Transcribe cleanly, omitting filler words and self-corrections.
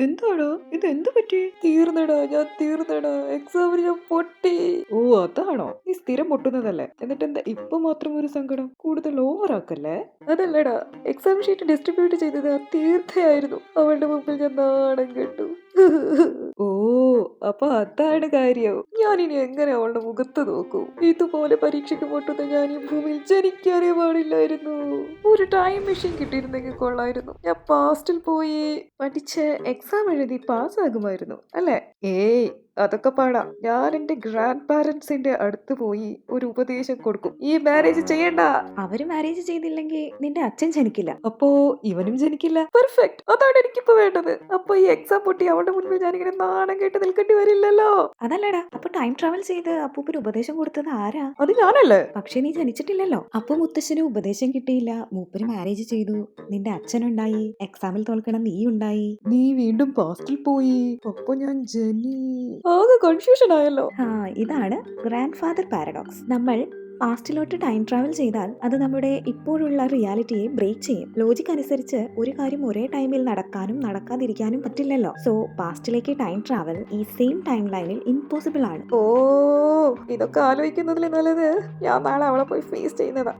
എന്താടാ ഇത്? എന്ത് പറ്റി? തീർന്നടാ, ഞാൻ തീർന്നടാ. എക്സാമിന് ഞാൻ പൊട്ടി. ഓ അതാണോ? നീ സ്ഥിരം പൊട്ടുന്നതല്ലേ, എന്നിട്ട് എന്താ ഇപ്പൊ മാത്രം ഒരു സങ്കടം? കൂടുതൽ ഓവറാക്കല്ലേ. അതല്ലടാ, എക്സാം ഷീറ്റ് ഡിസ്ട്രിബ്യൂട്ട് ചെയ്തത് ആ തീർത്ഥയായിരുന്നു. അവളുടെ മുമ്പിൽ ഞാൻ നാണം കെട്ടു. ഓ അപ്പൊ അതാണ് കാര്യം. ഞാനിനി എങ്ങനെ അവളുടെ മുഖത്ത് നോക്കൂ? ഇതുപോലെ പരീക്ഷയ്ക്ക് പൊട്ടുന്ന ഞാൻ ഈ ഭൂമിയിൽ ജനിക്കാനേ പാടില്ലായിരുന്നു. ഒരു ടൈം മെഷീൻ കിട്ടിയിരുന്നെങ്കിൽ കൊള്ളായിരുന്നു. ഞാൻ പാസ്റ്റിൽ പോയി പഠിച്ച് എക്സാം എഴുതി പാസ്സാകുമായിരുന്നു അല്ലേ? ഏയ് അതൊക്കെ പാടാം. ഞാൻ എന്റെ ഗ്രാൻഡ് പാരന്റ്സിന്റെ അടുത്ത് പോയി ഒരു ഉപദേശം കൊടുക്കും. ഈ മാരേജ് ചെയ്യണ്ട. അവര് മാരേജ് ചെയ്തില്ലെങ്കിൽ നിന്റെ അച്ഛൻ ജനിക്കില്ല. അപ്പോ ഇവനും ജനിക്കില്ല. പെർഫെക്റ്റ്, അതാണ് എനിക്കിപ്പോ വേണ്ടത്. അപ്പൊ ഈ എക്സാം പൊട്ടി അവളുടെ മുൻപിൽ ഞാനിങ്ങനെ നാണം കേട്ട് നിൽക്കേണ്ടി വരില്ലല്ലോ. അതല്ലടാ, അപ്പൊ ടൈം ട്രാവൽ ചെയ്ത് അപ്പൂപ്പന് ഉപദേശം കൊടുത്തത് ആരാ? അത് ഞാനല്ലേ? പക്ഷെ നീ ജനിച്ചിട്ടില്ലല്ലോ. അപ്പൊ മുത്തശ്ശന് ഉപദേശം കിട്ടിയില്ല, മൂപ്പര് മാരേജ് ചെയ്തു, നിന്റെ അച്ഛനുണ്ടായി, എക്സാമിൽ തോൽക്കണം നീ ഉണ്ടായി. നീ വീണ്ടും പാസ്റ്റിൽ പോയി. അപ്പൊ ഞാൻ ജനി. ആകെ കൺഫ്യൂഷൻ ആയല്ലോ. ഇതാണ് ഗ്രാൻഡ് ഫാദർ പാരഡോക്സ്. നമ്മൾ പാസ്റ്റിലോട്ട് ടൈം ട്രാവൽ ചെയ്താൽ അത് നമ്മുടെ ഇപ്പോഴുള്ള റിയാലിറ്റിയെ ബ്രേക്ക് ചെയ്യും. ലോജിക് അനുസരിച്ച് ഒരു കാര്യം ഒരേ ടൈമിൽ നടക്കാനും നടക്കാതിരിക്കാനും പറ്റില്ലല്ലോ. സോ പാസ്റ്റിലേക്ക് ടൈം ട്രാവൽ ഈ സെയിം ടൈം ലൈനിൽ ഇമ്പോസിബിൾ ആണ്. ഓ ഇതൊക്കെ ആലോചിക്കുന്നതിൽ നല്ലത് ഞാൻ നാളെ അവളെ പോയി ഫേസ് ചെയ്യുന്നതാ.